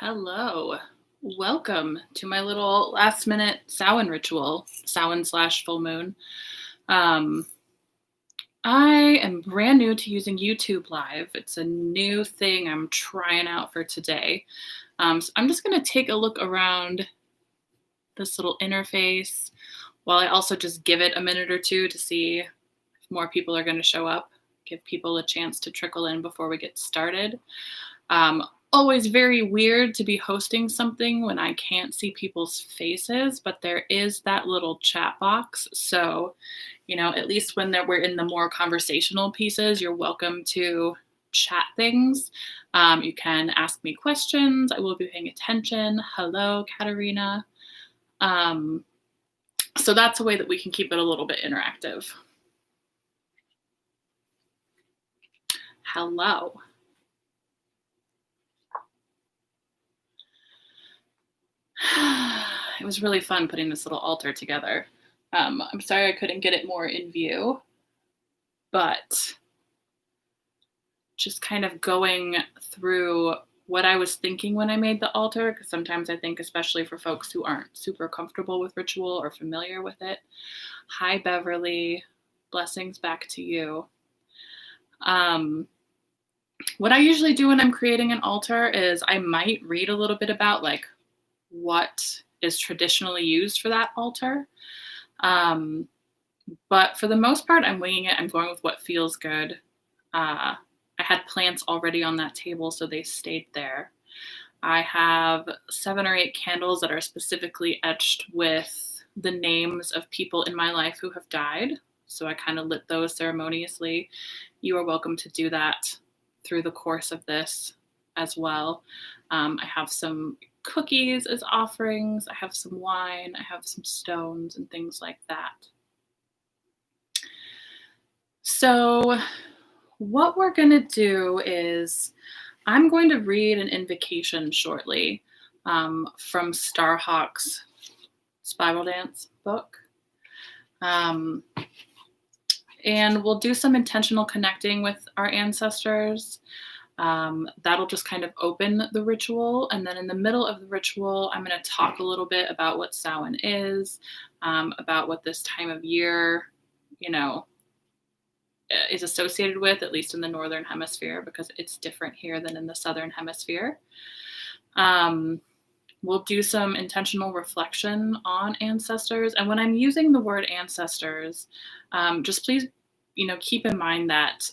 Hello. Welcome to my little last minute Samhain ritual, Samhain slash full moon. Um, I am brand new to using YouTube Live. It's a new thing I'm trying out for today. So I'm just going to take a look around this little interface while I also just give it a minute or two to see if more people are going to show up, give people a chance to trickle in before we get started. Always very weird to be hosting something when I can't see people's faces, but there is that little chat box. So, at least when we're in the more conversational pieces, you're welcome to chat things. You can ask me questions. I will be paying attention. Hello, Katerina. So that's a way that we can keep it a little bit interactive. Hello. It was really fun putting this little altar together. I'm sorry I couldn't get it more in view, but just kind of going through what I was thinking when I made the altar, because sometimes I think, especially for folks who aren't super comfortable with ritual or familiar with it. Hi, Beverly. Blessings back to you. What I usually do when I'm creating an altar is I might read a little bit about what is traditionally used for that altar. But for the most part, I'm winging it. I'm going with what feels good. I had plants already on that table, so they stayed there. I have 7 or 8 candles that are specifically etched with the names of people in my life who have died. So I kind of lit those ceremoniously. You are welcome to do that through the course of this as well. I have some cookies as offerings. I have some wine. I have some stones and things like that. So what we're going to do is I'm going to read an invocation shortly from Starhawk's Spiral Dance book. And we'll do some intentional connecting with our ancestors. That'll just kind of open the ritual. And then in the middle of the ritual, I'm going to talk a little bit about what Samhain is, about what this time of year, is associated with, at least in the Northern Hemisphere, because it's different here than in the Southern Hemisphere. We'll do some intentional reflection on ancestors. And when I'm using the word ancestors, just please, keep in mind that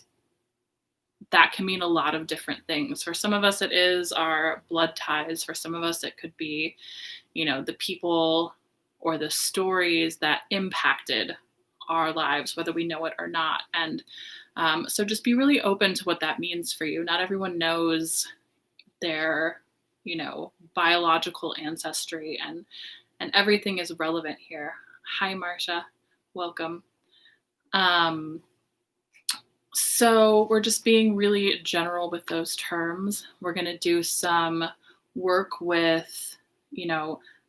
can mean a lot of different things. For some of us, it is our blood ties. For some of us, it could be, the people or the stories that impacted our lives, whether we know it or not. And so just be really open to what that means for you. Not everyone knows their, biological ancestry, and everything is relevant here. Hi, Marcia. Welcome. So we're just being really general with those terms. We're going to do some work with,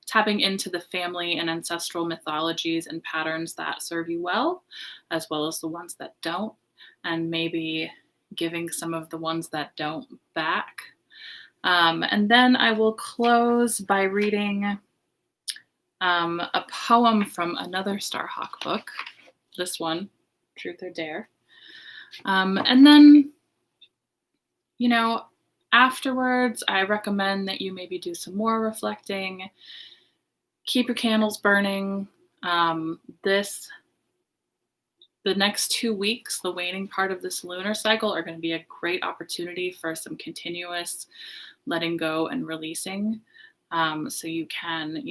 tapping into the family and ancestral mythologies and patterns that serve you well as the ones that don't, and maybe giving some of the ones that don't back. And then I will close by reading a poem from another Starhawk book, this one, Truth or Dare. And then, afterwards, I recommend that you maybe do some more reflecting. Keep your candles burning. The next 2 weeks, the waning part of this lunar cycle, are going to be a great opportunity for some continuous letting go and releasing. So you can,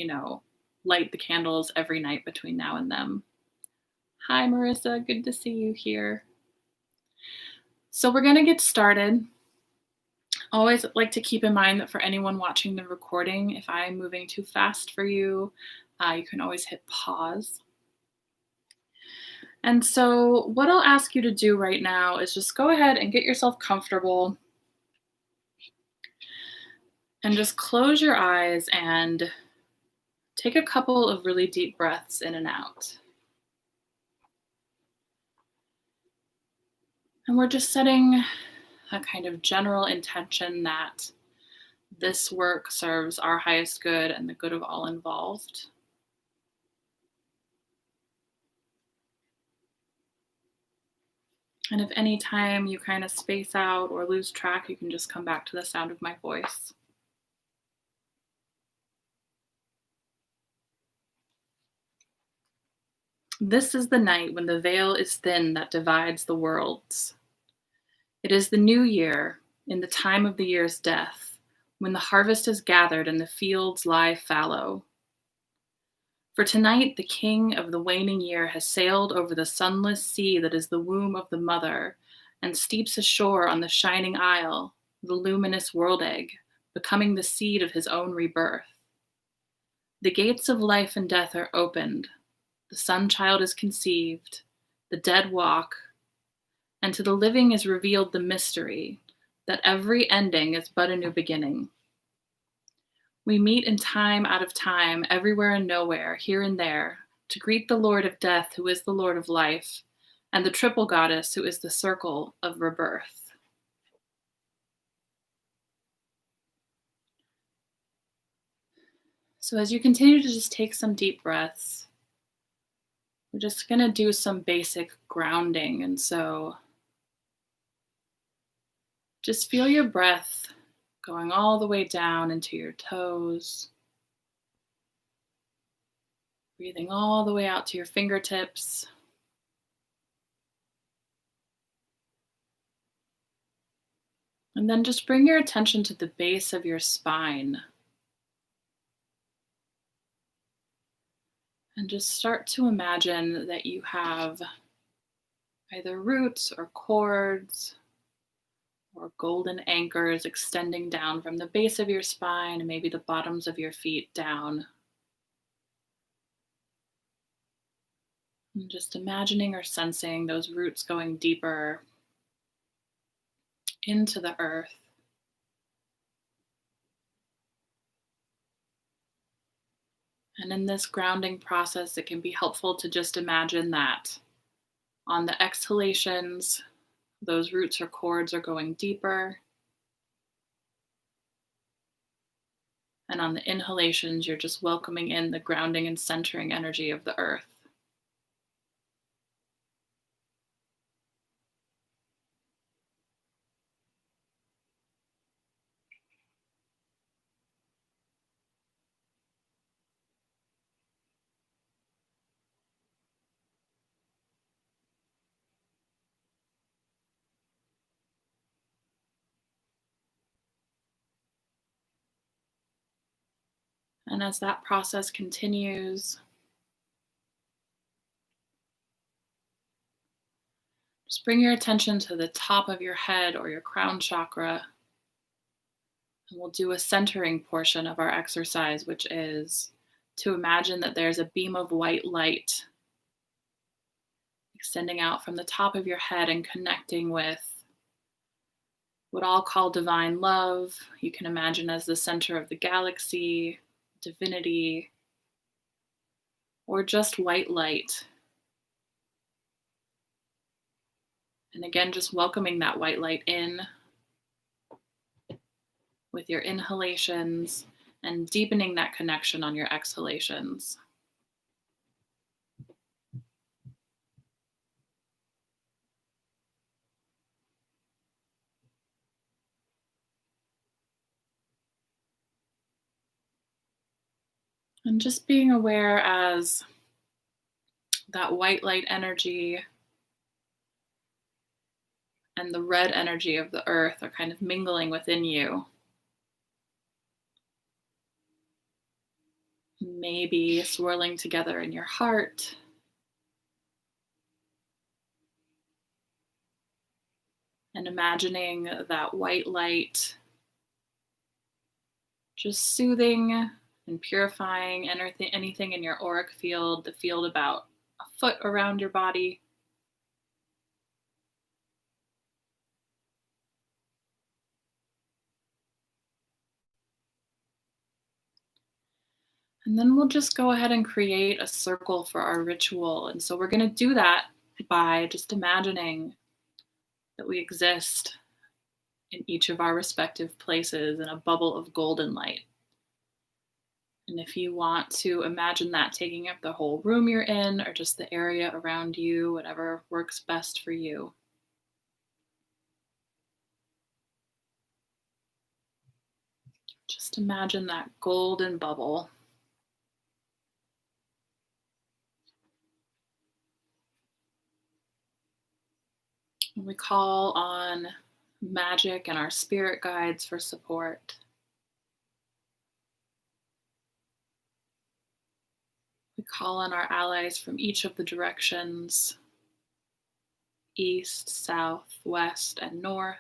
light the candles every night between now and then. Hi, Marissa. Good to see you here. So we're going to get started. Always like to keep in mind that for anyone watching the recording, if I'm moving too fast for you, you can always hit pause. And so what I'll ask you to do right now is just go ahead and get yourself comfortable and just close your eyes and take a couple of really deep breaths in and out. And we're just setting a kind of general intention that this work serves our highest good and the good of all involved. And if any time you kind of space out or lose track, you can just come back to the sound of my voice. This is the night when the veil is thin that divides the worlds. It is the new year, in the time of the year's death, when the harvest is gathered and the fields lie fallow. For tonight, the king of the waning year has sailed over the sunless sea that is the womb of the mother and steeps ashore on the shining isle, the luminous world egg, becoming the seed of his own rebirth. The gates of life and death are opened. The sun child is conceived. The dead walk. And to the living is revealed the mystery that every ending is but a new beginning. We meet in time out of time, everywhere and nowhere, here and there, to greet the Lord of Death, who is the Lord of Life, and the triple goddess, who is the circle of rebirth. So as you continue to just take some deep breaths, we're just going to do some basic grounding. And so just feel your breath going all the way down into your toes, breathing all the way out to your fingertips. And then just bring your attention to the base of your spine. And just start to imagine that you have either roots or cords or golden anchors extending down from the base of your spine and maybe the bottoms of your feet down. And just imagining or sensing those roots going deeper into the earth. And in this grounding process, it can be helpful to just imagine that on the exhalations, those roots or cords are going deeper. And on the inhalations, you're just welcoming in the grounding and centering energy of the earth. And as that process continues, just bring your attention to the top of your head or your crown chakra. And we'll do a centering portion of our exercise, which is to imagine that there's a beam of white light extending out from the top of your head and connecting with what I'll call divine love. You can imagine as the center of the galaxy, divinity, or just white light. And again, just welcoming that white light in with your inhalations and deepening that connection on your exhalations. And just being aware as that white light energy and the red energy of the earth are kind of mingling within you. Maybe swirling together in your heart. And imagining that white light just soothing and purifying anything in your auric field, the field about a foot around your body. And then we'll just go ahead and create a circle for our ritual. And so we're going to do that by just imagining that we exist in each of our respective places in a bubble of golden light. And if you want to imagine that taking up the whole room you're in or just the area around you, whatever works best for you. Just imagine that golden bubble. And we call on magic and our spirit guides for support. We call on our allies from each of the directions, east, south, west, and north,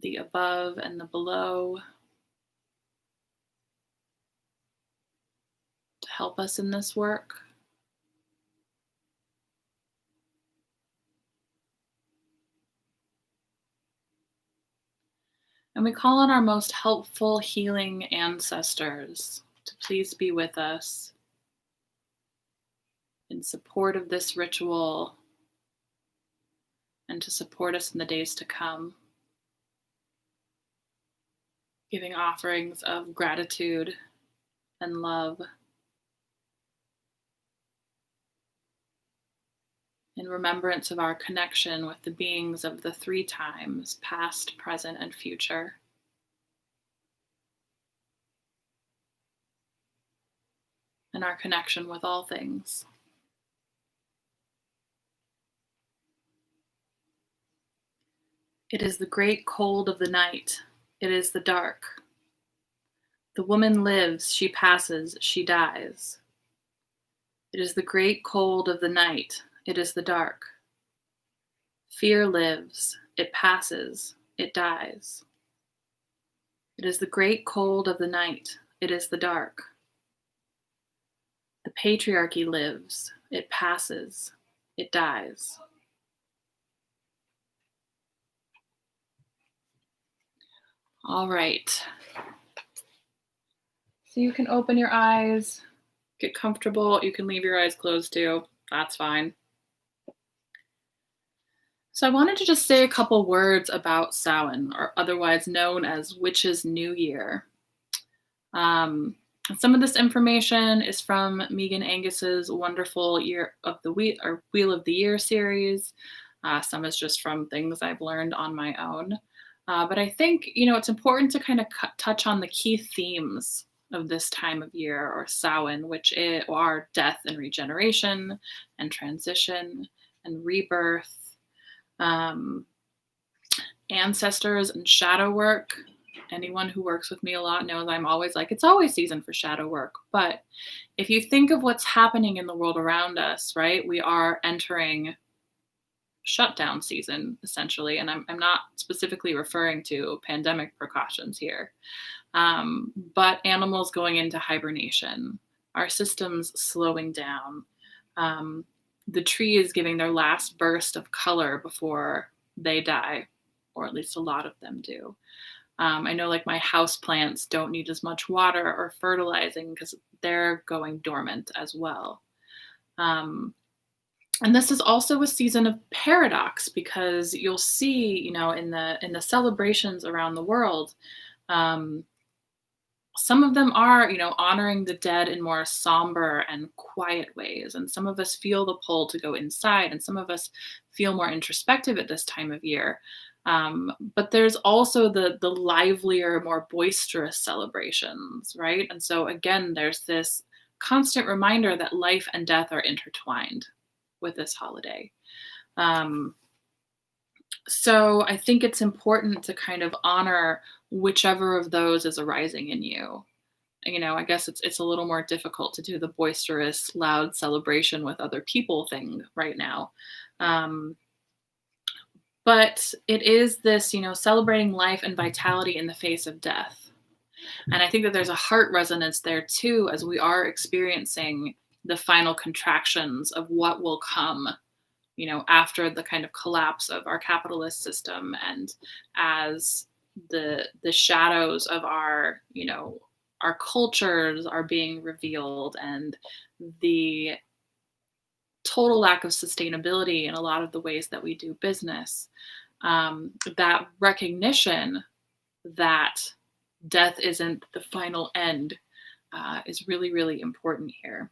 the above and the below, to help us in this work. And we call on our most helpful healing ancestors to please be with us in support of this ritual and to support us in the days to come, giving offerings of gratitude and love in remembrance of our connection with the beings of the three times, past, present, and future. And our connection with all things. It is the great cold of the night. It is the dark. The woman lives, she passes, she dies. It is the great cold of the night. It is the dark. Fear lives, it passes, it dies. It is the great cold of the night. It is the dark. The patriarchy lives, it passes, it dies. All right. So you can open your eyes, get comfortable. You can leave your eyes closed too. That's fine. So I wanted to just say a couple words about Samhain, or otherwise known as Witch's New Year. Some of this information is from Megan Angus's wonderful Year of the Wheel of the Year series. Some is just from things I've learned on my own. But I think, it's important to kind of touch on the key themes of this time of year, or Samhain, which are death and regeneration and transition and rebirth. Ancestors and shadow work. Anyone who works with me a lot knows I'm always like, it's always season for shadow work. But if you think of what's happening in the world around us, right, we are entering shutdown season, essentially. And I'm not specifically referring to pandemic precautions here, but animals going into hibernation, our systems slowing down, the trees giving their last burst of color before they die, or at least a lot of them do. I know like my house plants don't need as much water or fertilizing because they're going dormant as well. And this is also a season of paradox, because you'll see, in the celebrations around the world, some of them are, honoring the dead in more somber and quiet ways. And some of us feel the pull to go inside, and some of us feel more introspective at this time of year. But there's also the livelier, more boisterous celebrations, right? And so again, there's this constant reminder that life and death are intertwined with this holiday. So I think it's important to kind of honor whichever of those is arising in you. I guess it's a little more difficult to do the boisterous, loud celebration with other people thing right now. But it is this, celebrating life and vitality in the face of death. And I think that there's a heart resonance there too, as we are experiencing the final contractions of what will come, after the kind of collapse of our capitalist system, and as the shadows of our, our cultures are being revealed, and the total lack of sustainability in a lot of the ways that we do business. That recognition that death isn't the final end is really, really important here.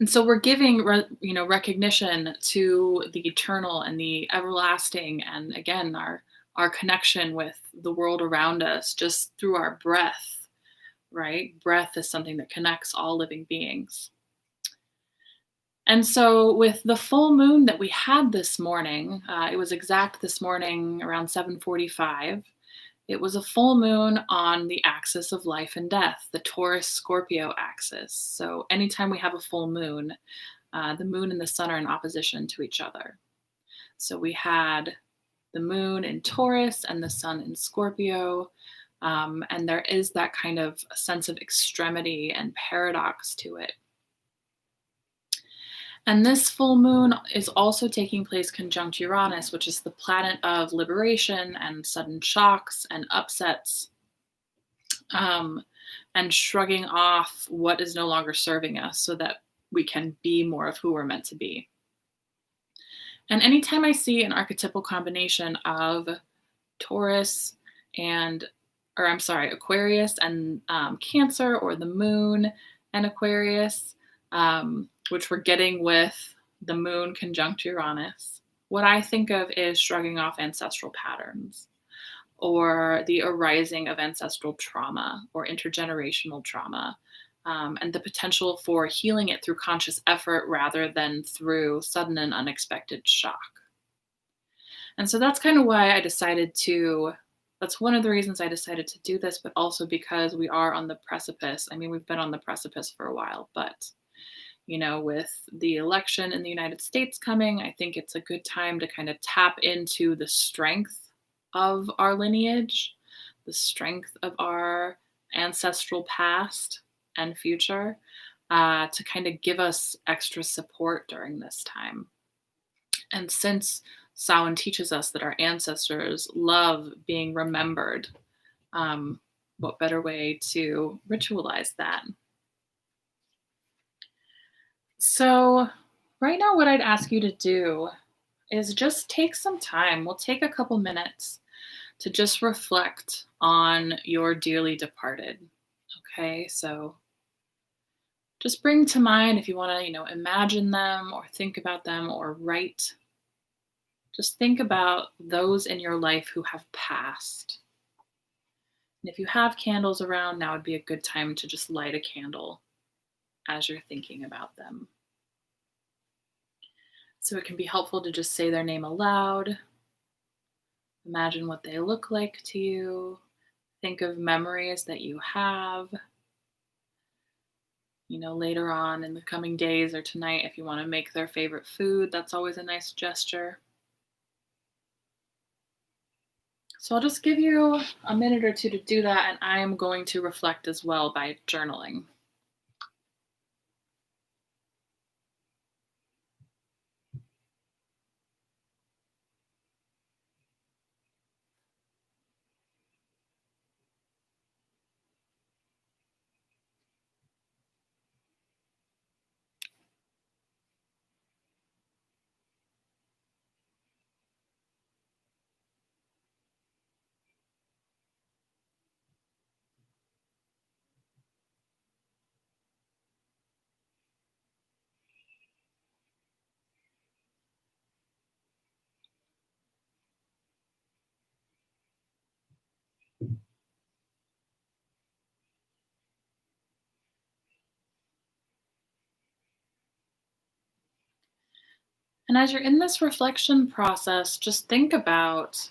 And so we're giving, recognition to the eternal and the everlasting, and again, our connection with the world around us just through our breath. Right? Breath is something that connects all living beings. And so, with the full moon that we had this morning, it was exact this morning around 7:45. It was a full moon on the axis of life and death, the Taurus Scorpio axis. So, anytime we have a full moon, the moon and the sun are in opposition to each other. So, we had the moon in Taurus and the sun in Scorpio. And there is that kind of sense of extremity and paradox to it. And this full moon is also taking place conjunct Uranus, which is the planet of liberation and sudden shocks and upsets, and shrugging off what is no longer serving us so that we can be more of who we're meant to be. And anytime I see an archetypal combination of Taurus Aquarius and Cancer, or the moon and Aquarius, which we're getting with the moon conjunct Uranus, what I think of is shrugging off ancestral patterns, or the arising of ancestral trauma or intergenerational trauma, and the potential for healing it through conscious effort rather than through sudden and unexpected shock. And so that's kind of why that's one of the reasons I decided to do this, but also because we are on the precipice. I mean, we've been on the precipice for a while, but with the election in the United States coming, I think it's a good time to kind of tap into the strength of our lineage, the strength of our ancestral past and future, to kind of give us extra support during this time. And since Samhain teaches us that our ancestors love being remembered, what better way to ritualize that? So right now, what I'd ask you to do is just take some time. We'll take a couple minutes to just reflect on your dearly departed. Okay, so just bring to mind, if you want to, imagine them or think about them or write. Just think about those in your life who have passed. And if you have candles around, now would be a good time to just light a candle as you're thinking about them. So it can be helpful to just say their name aloud. Imagine what they look like to you. Think of memories that you have. Later on in the coming days or tonight, if you want to make their favorite food, that's always a nice gesture. So I'll just give you a minute or two to do that, and I am going to reflect as well by journaling. And as you're in this reflection process, just think about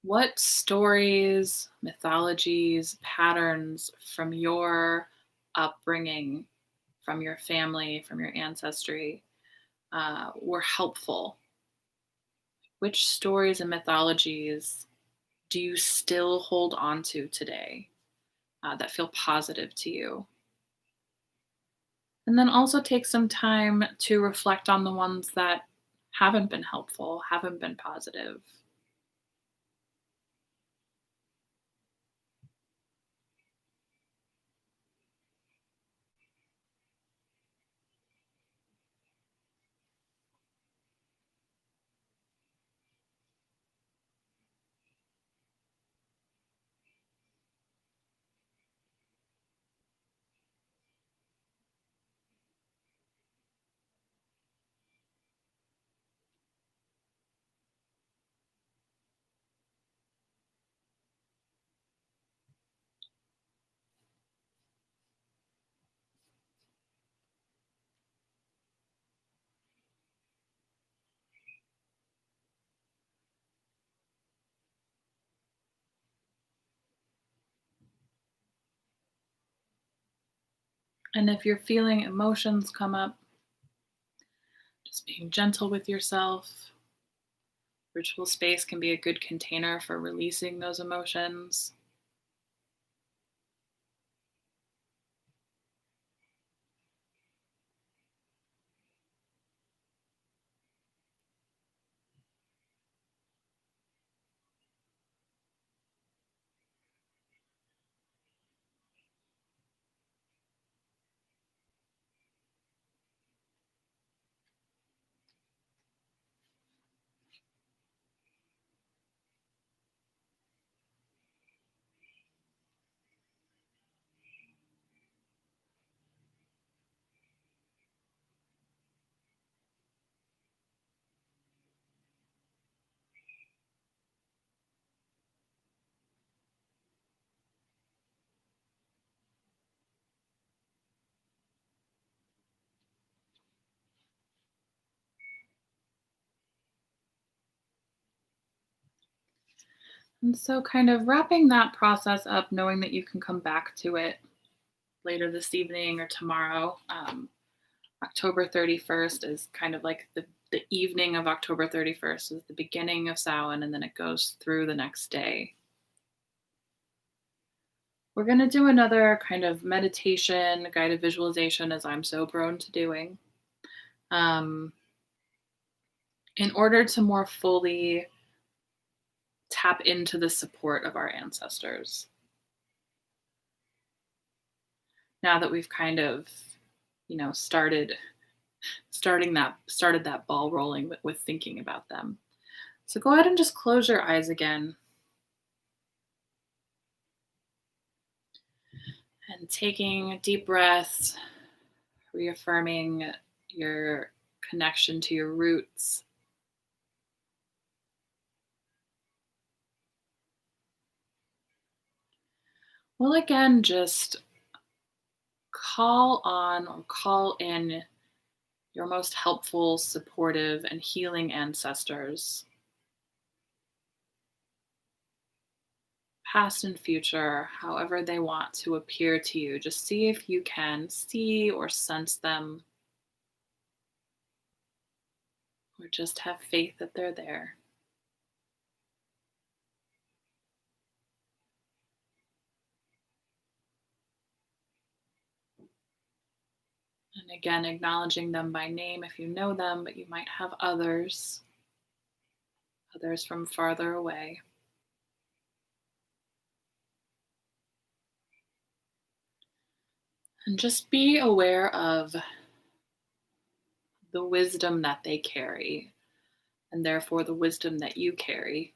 what stories, mythologies, patterns from your upbringing, from your family, from your ancestry, were helpful. Which stories and mythologies do you still hold on to today that feel positive to you? And then also take some time to reflect on the ones that haven't been helpful, haven't been positive. And if you're feeling emotions come up, just being gentle with yourself. Ritual space can be a good container for releasing those emotions. And so, kind of wrapping that process up, knowing that you can come back to it later this evening or tomorrow. October 31st is kind of like the evening of October 31st is the beginning of Samhain, and then it goes through the next day. We're going to do another kind of meditation, guided visualization, as I'm so prone to doing, um, in order to more fully tap into the support of our ancestors. Now that we've kind of, started that ball rolling with thinking about them. So go ahead and just close your eyes again and taking deep breaths, reaffirming your connection to your roots. We'll again just call on or call in your most helpful, supportive, and healing ancestors, past and future, however they want to appear to you. Just see if you can see or sense them, or just have faith that they're there. And again, acknowledging them by name if you know them, but you might have others from farther away. And just be aware of the wisdom that they carry, and therefore the wisdom that you carry.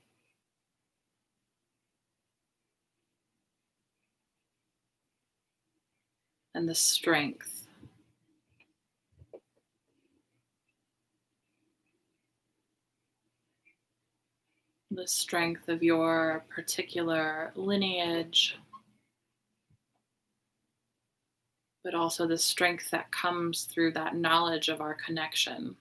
And the strength of your particular lineage, but also the strength that comes through that knowledge of our connection.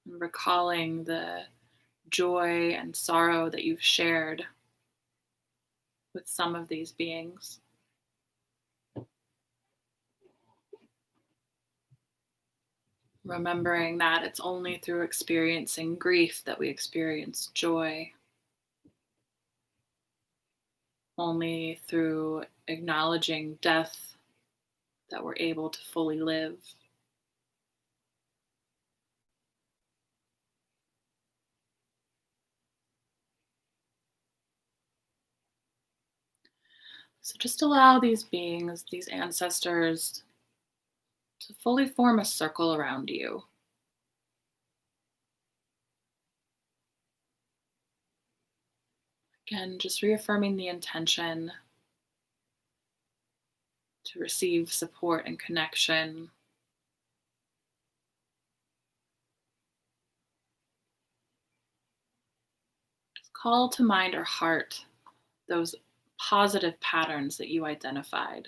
And recalling the joy and sorrow that you've shared with some of these beings. Remembering that it's only through experiencing grief that we experience joy. Only through acknowledging death that we're able to fully live. So just allow these beings, these ancestors, to fully form a circle around you. Again, just reaffirming the intention to receive support and connection. Just call to mind or heart those positive patterns that you identified.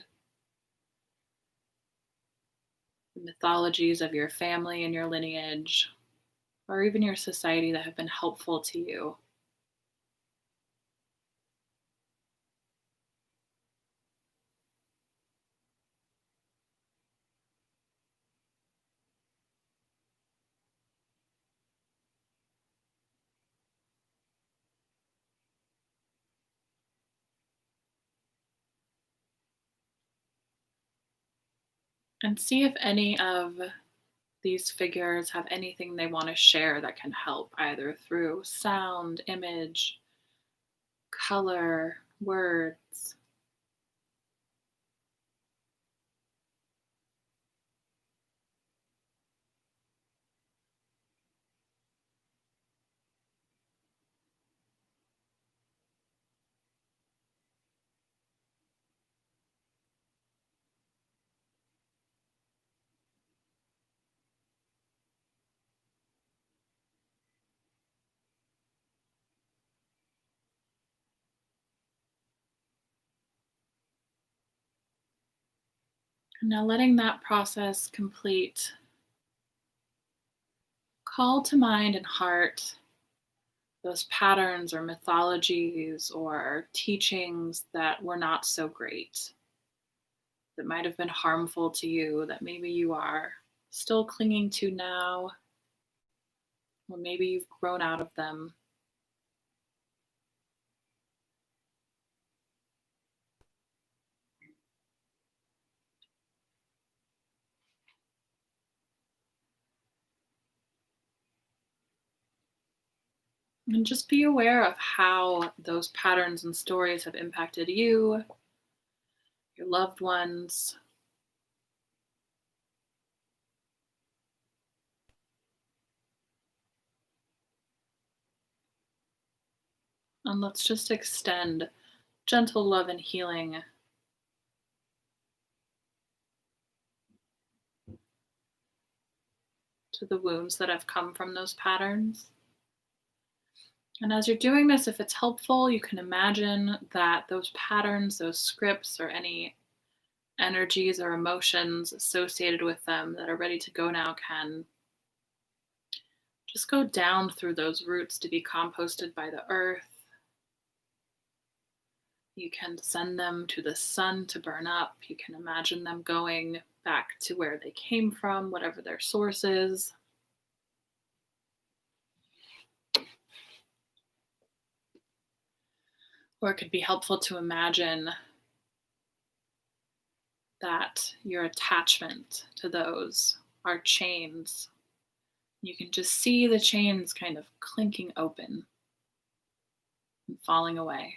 the mythologies of your family and your lineage, or even your society that have been helpful to you. And see if any of these figures have anything they want to share that can help, either through sound, image, color, words. And now, letting that process complete, call to mind and heart those patterns or mythologies or teachings that were not so great, that might have been harmful to you, that maybe you are still clinging to now, or maybe you've grown out of them. And just be aware of how those patterns and stories have impacted you, your loved ones. And let's just extend gentle love and healing to the wounds that have come from those patterns. And as you're doing this, if it's helpful, you can imagine that those patterns, those scripts, or any energies or emotions associated with them that are ready to go now can just go down through those roots to be composted by the earth. You can send them to the sun to burn up. You can imagine them going back to where they came from, whatever their source is. Or it could be helpful to imagine that your attachment to those are chains. You can just see the chains kind of clinking open and falling away.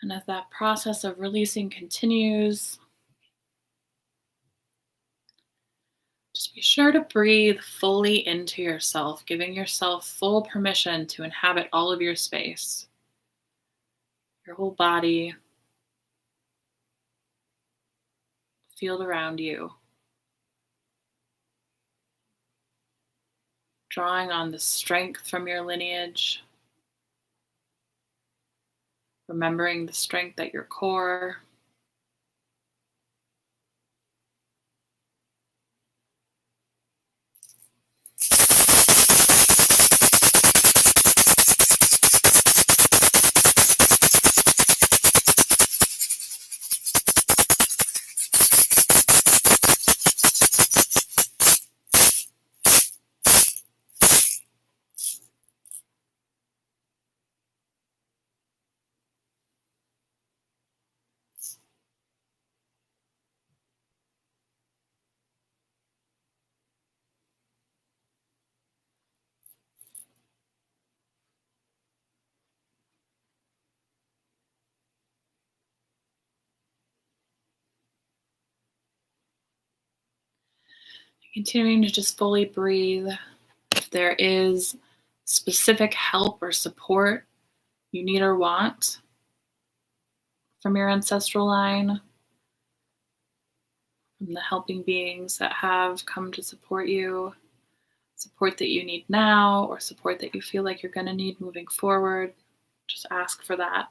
And as that process of releasing continues, just be sure to breathe fully into yourself, giving yourself full permission to inhabit all of your space, your whole body, field around you. Drawing on the strength from your lineage, remembering the strength at your core. Continuing to just fully breathe. If there is specific help or support you need or want from your ancestral line, from the helping beings that have come to support you, support that you need now, or support that you feel like you're going to need moving forward, just ask for that.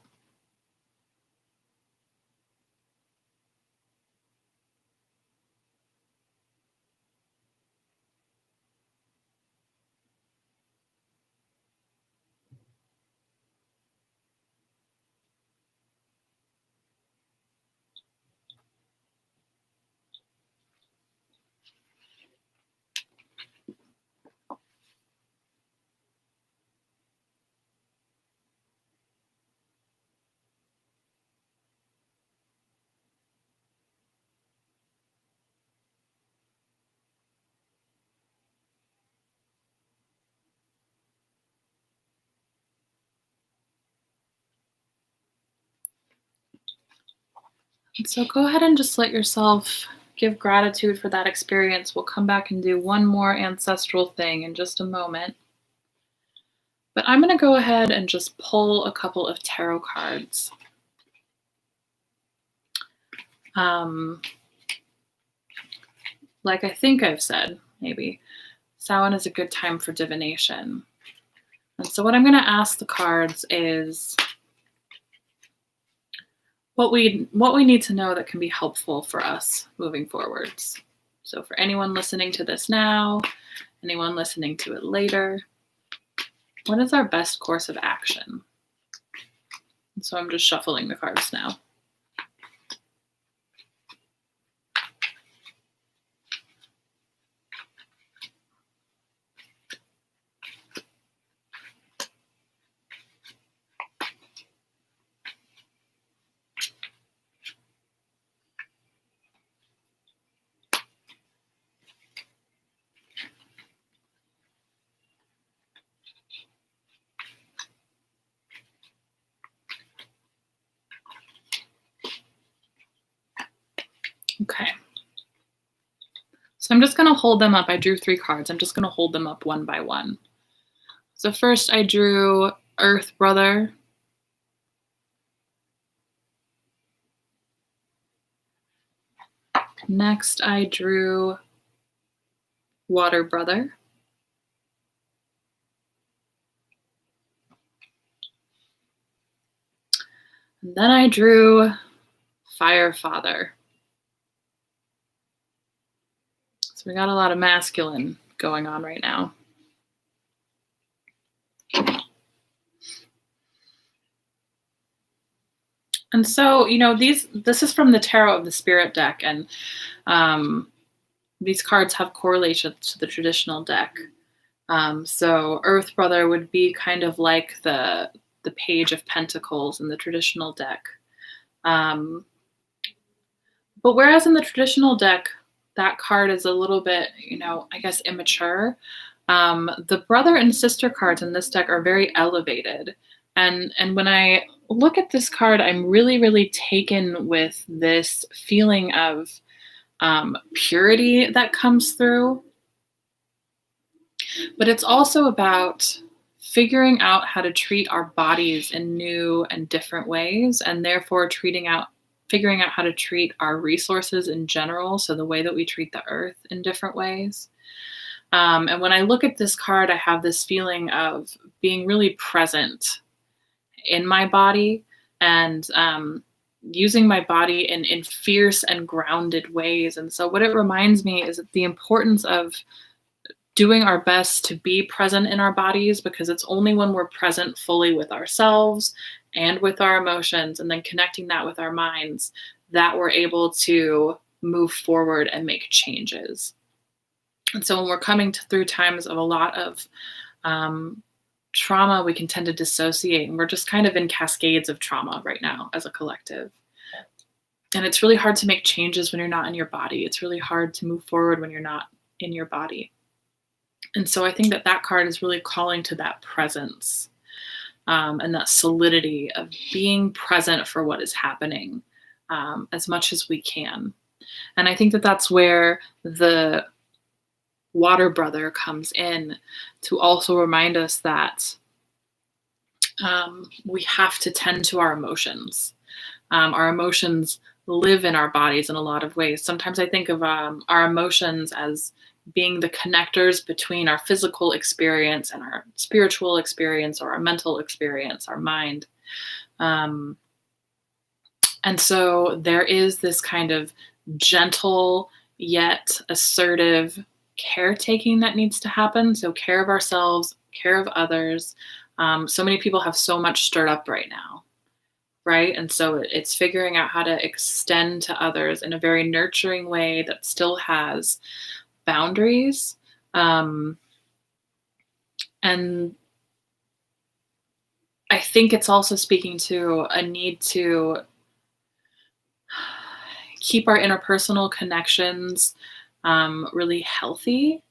And so go ahead and just let yourself give gratitude for that experience. We'll come back and do one more ancestral thing in just a moment. But I'm going to go ahead and just pull a couple of tarot cards. Like I think I've said, maybe, Samhain is a good time for divination. And so what I'm going to ask the cards is what we need to know that can be helpful for us moving forwards. So for anyone listening to this now, anyone listening to it later, what is our best course of action? And so I'm just shuffling the cards now. Okay. So I'm just going to hold them up. I drew 3 cards. I'm just going to hold them up one by one. So first I drew Earth Brother. Next I drew Water Brother. And then I drew Fire Father. So we got a lot of masculine going on right now. And so, this is from the Tarot of the Spirit deck, and these cards have correlation to the traditional deck. So Earth Brother would be kind of like the Page of Pentacles in the traditional deck. But whereas in the traditional deck, that card is a little bit, I guess, immature. The brother and sister cards in this deck are very elevated. And when I look at this card, I'm really, really taken with this feeling of purity that comes through. But it's also about figuring out how to treat our bodies in new and different ways, and therefore figuring out how to treat our resources in general, so the way that we treat the earth in different ways. And when I look at this card, I have this feeling of being really present in my body and using my body in fierce and grounded ways. And so what it reminds me is the importance of doing our best to be present in our bodies, because it's only when we're present fully with ourselves and with our emotions, and then connecting that with our minds, that we're able to move forward and make changes. And so when we're coming through times of a lot of trauma, we can tend to dissociate, and we're just kind of in cascades of trauma right now as a collective. And it's really hard to make changes when you're not in your body. It's really hard to move forward when you're not in your body. And so I think that card is really calling to that presence and that solidity of being present for what is happening as much as we can. And I think that that's where the water brother comes in to also remind us that we have to tend to our emotions. Our emotions live in our bodies in a lot of ways. Sometimes I think of our emotions as being the connectors between our physical experience and our spiritual experience, or our mental experience, our mind. And so there is this kind of gentle yet assertive caretaking that needs to happen. So care of ourselves, care of others. So many people have so much stirred up right now, right? And so it's figuring out how to extend to others in a very nurturing way that still has boundaries. And I think it's also speaking to a need to keep our interpersonal connections really healthy.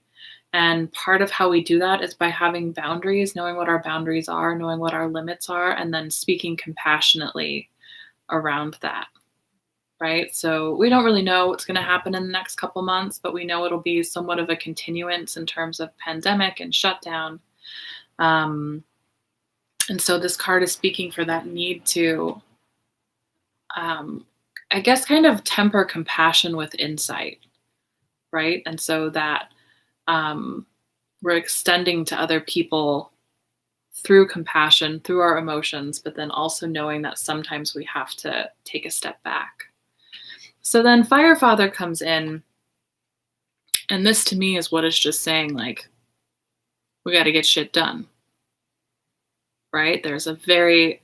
And part of how we do that is by having boundaries, knowing what our boundaries are, knowing what our limits are, and then speaking compassionately around that. Right? So we don't really know what's going to happen in the next couple months, but we know it'll be somewhat of a continuance in terms of pandemic and shutdown. And so this card is speaking for that need to, I guess, kind of temper compassion with insight, right? And so that we're extending to other people through compassion, through our emotions, but then also knowing that sometimes we have to take a step back. So then Fire Father comes in, and this to me is what it's just saying, like, we got to get shit done, right? There's a very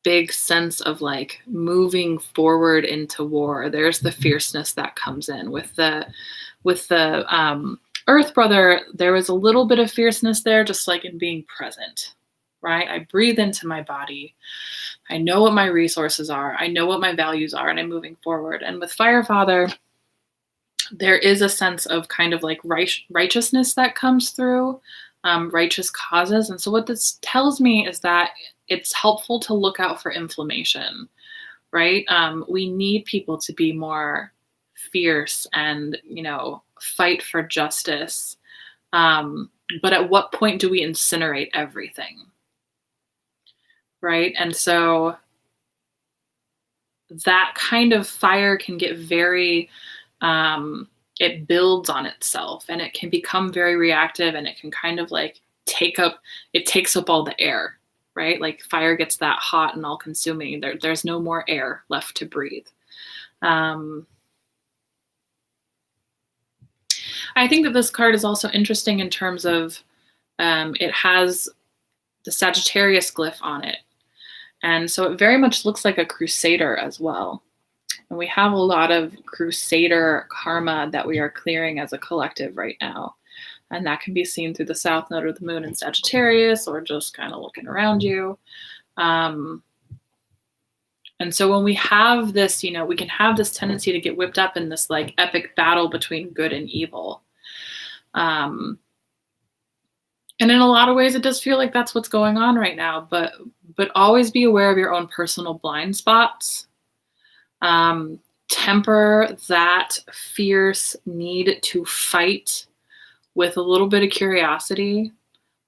big sense of like moving forward into war. There's the fierceness that comes in with the Earth Brother. There was a little bit of fierceness there, just like in being present, right? I breathe into my body. I know what my resources are. I know what my values are, and I'm moving forward. And with Fire Father, there is a sense of kind of like righteousness that comes through, righteous causes. And so what this tells me is that it's helpful to look out for inflammation, right? We need people to be more fierce and, fight for justice. But at what point do we incinerate everything? Right? And so that kind of fire can get very, it builds on itself, and it can become very reactive, and it can kind of like takes up all the air, right? Like fire gets that hot and all consuming. There's no more air left to breathe. I think that this card is also interesting in terms of it has the Sagittarius glyph on it. And so it very much looks like a crusader as well. And we have a lot of crusader karma that we are clearing as a collective right now. And that can be seen through the South Node of the Moon in Sagittarius, or just kind of looking around you. And so when we have this, we can have this tendency to get whipped up in this like epic battle between good and evil. And in a lot of ways, it does feel like that's what's going on right now. But always be aware of your own personal blind spots. Temper that fierce need to fight with a little bit of curiosity.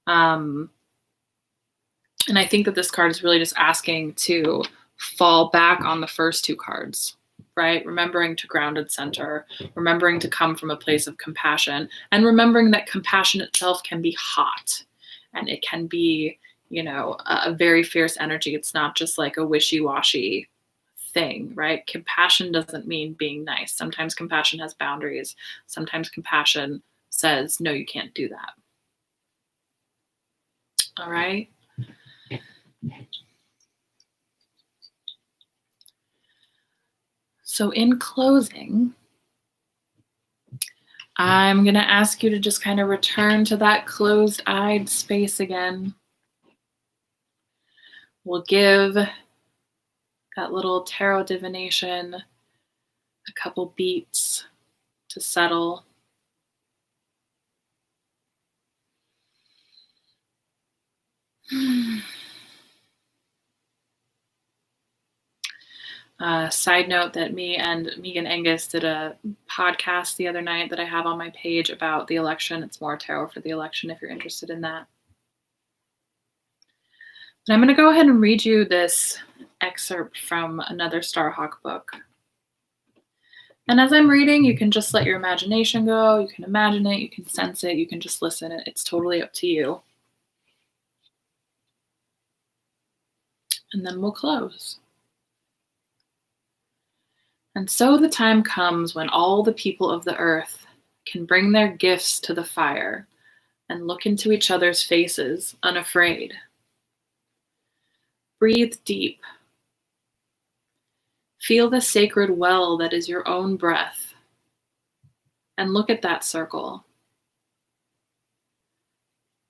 And I think that this card is really just asking to fall back on the first two cards, right? Remembering to ground and center, remembering to come from a place of compassion, and remembering that compassion itself can be hot, and it can be, a very fierce energy. It's not just like a wishy-washy thing, right? Compassion doesn't mean being nice. Sometimes compassion has boundaries. Sometimes compassion says, no, you can't do that. All right. So in closing, I'm going to ask you to just kind of return to that closed-eyed space again. We'll give that little tarot divination a couple beats to settle. Side note that me and Megan Angus did a podcast the other night that I have on my page about the election. It's more tarot for the election if you're interested in that. But I'm going to go ahead and read you this excerpt from another Starhawk book. And as I'm reading, you can just let your imagination go. You can imagine it. You can sense it. You can just listen. It's totally up to you. And then we'll close. And so the time comes when all the people of the earth can bring their gifts to the fire and look into each other's faces, unafraid. Breathe deep. Feel the sacred well that is your own breath, and look at that circle.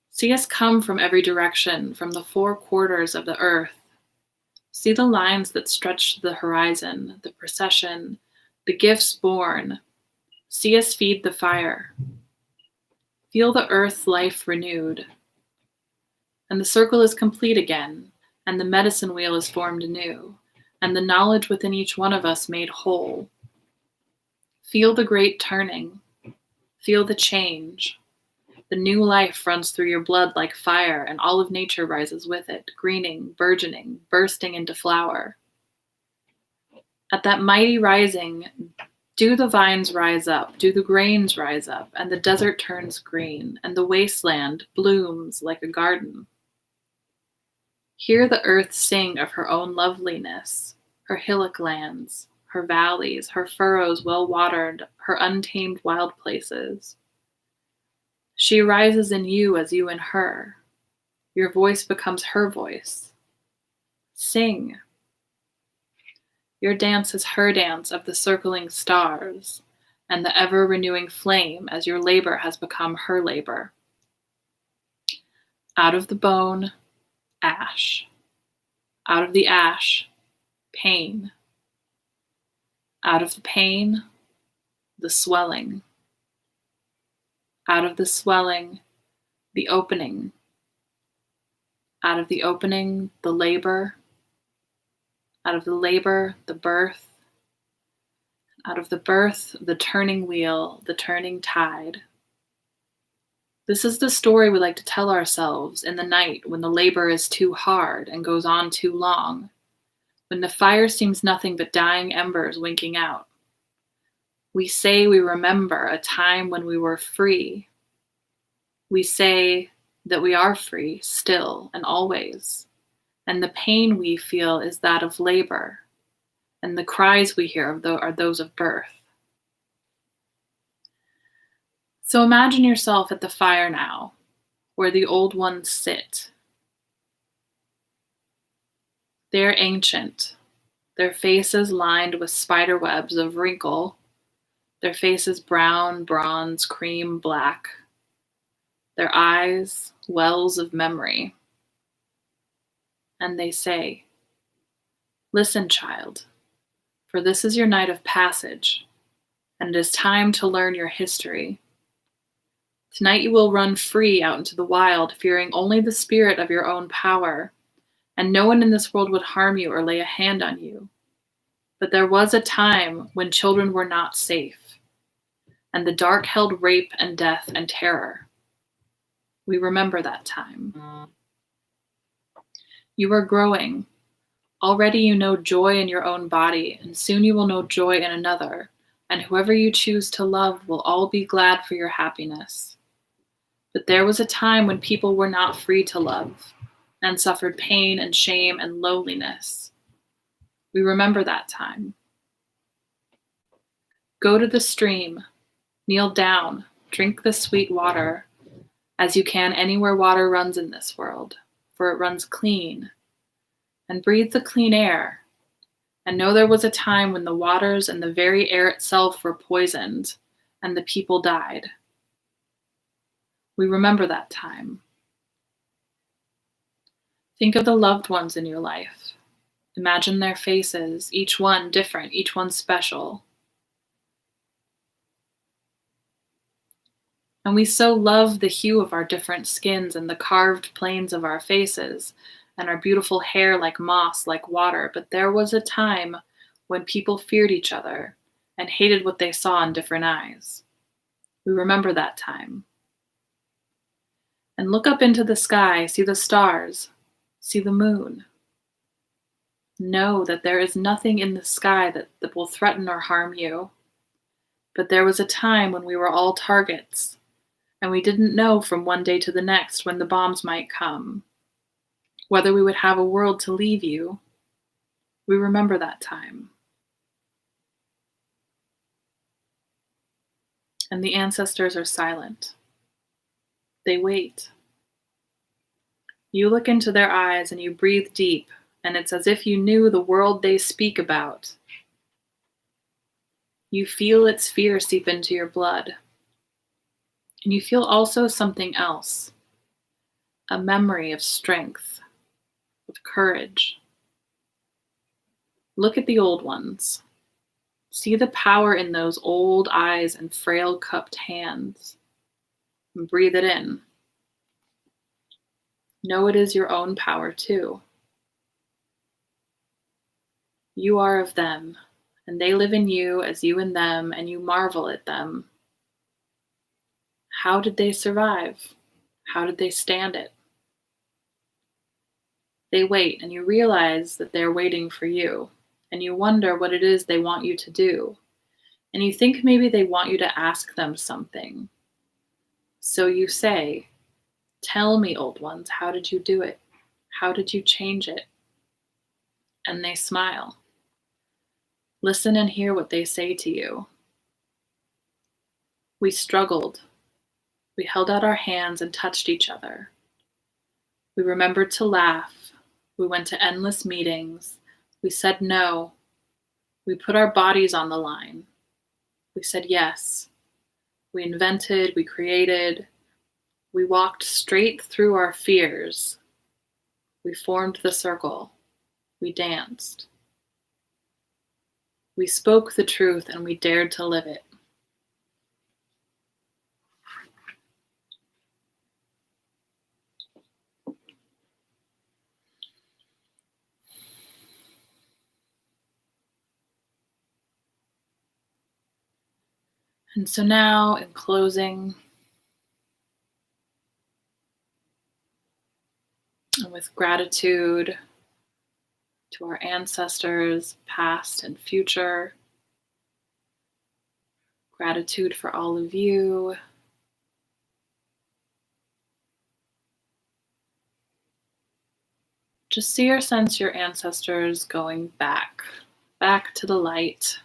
See us come from every direction, from the four quarters of the earth. See the lines that stretch to the horizon, the procession, the gifts born. See us feed the fire. Feel the earth's life renewed. And the circle is complete again, and the medicine wheel is formed anew, and the knowledge within each one of us made whole. Feel the great turning. Feel the change. The new life runs through your blood like fire, and all of nature rises with it, greening, burgeoning, bursting into flower. At that mighty rising, do the vines rise up, do the grains rise up, and the desert turns green, and the wasteland blooms like a garden. Hear the earth sing of her own loveliness, her hillock lands, her valleys, her furrows well watered, her untamed wild places. She arises in you as you in her. Your voice becomes her voice. Sing. Your dance is her dance of the circling stars, and the ever-renewing flame as your labor has become her labor. Out of the bone, ash. Out of the ash, pain. Out of the pain, the swelling. Out of the swelling, the opening. Out of the opening, the labor. Out of the labor, the birth. Out of the birth, the turning wheel, the turning tide. This is the story we like to tell ourselves in the night when the labor is too hard and goes on too long, when the fire seems nothing but dying embers winking out. We say we remember a time when we were free. We say that we are free still and always, and the pain we feel is that of labor, and the cries we hear are those of birth. So imagine yourself at the fire now, where the old ones sit. They're ancient, their faces lined with spider webs of wrinkle, their faces brown, bronze, cream, black, their eyes wells of memory. And they say, "Listen, child, for this is your night of passage, and it is time to learn your history. Tonight you will run free out into the wild, fearing only the spirit of your own power, and no one in this world would harm you or lay a hand on you. But there was a time when children were not safe, and the dark held rape and death and terror. We remember that time. You are growing. Already you know joy in your own body, and soon you will know joy in another, and whoever you choose to love will all be glad for your happiness. But there was a time when people were not free to love, and suffered pain and shame and loneliness. We remember that time. Go to the stream, kneel down, drink the sweet water, as you can anywhere water runs in this world, for it runs clean, and breathe the clean air, and know there was a time when the waters and the very air itself were poisoned, and the people died. We remember that time. Think of the loved ones in your life. Imagine their faces, each one different, each one special. And we so love the hue of our different skins and the carved planes of our faces and our beautiful hair like moss, like water. But there was a time when people feared each other and hated what they saw in different eyes. We remember that time. And look up into the sky, see the stars, see the moon. Know that there is nothing in the sky that will threaten or harm you. But there was a time when we were all targets, and we didn't know from one day to the next when the bombs might come, whether we would have a world to leave you. We remember that time. And the ancestors are silent. They wait. You look into their eyes and you breathe deep, and it's as if you knew the world they speak about. You feel its fear seep into your blood. And you feel also something else, a memory of strength, of courage. Look at the old ones. See the power in those old eyes and frail cupped hands. And breathe it in. Know it is your own power too. You are of them, and they live in you as you in them, and you marvel at them. How did they survive? How did they stand it? They wait, and you realize that they're waiting for you, and you wonder what it is they want you to do, and you think maybe they want you to ask them something. So you say, "Tell me, old ones, how did you do it? How did you change it?" And they smile. Listen and hear what they say to you. We struggled. We held out our hands and touched each other. We remembered to laugh. We went to endless meetings. We said no. We put our bodies on the line. We said yes. We invented, we created. We walked straight through our fears. We formed the circle. We danced. We spoke the truth and we dared to live it. And so now, in closing, and with gratitude to our ancestors, past and future, gratitude for all of you, just see or sense your ancestors going back to the light.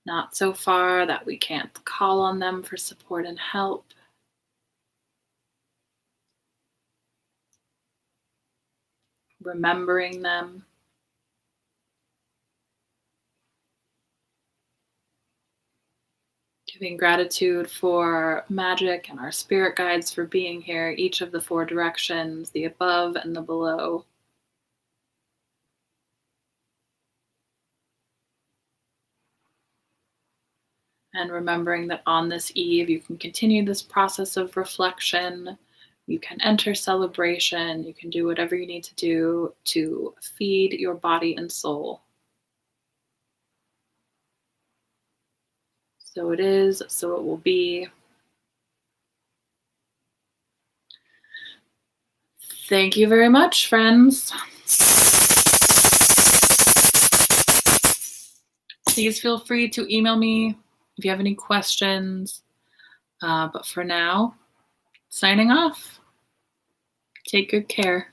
Not so far that we can't call on them for support and help. Remembering them. Giving gratitude for magic and our spirit guides for being here, each of the 4 directions, the above and the below. And remembering that on this eve, you can continue this process of reflection. You can enter celebration. You can do whatever you need to do to feed your body and soul. So it is, so it will be. Thank you very much, friends. Please feel free to email me if you have any questions. But for now, signing off. Take good care.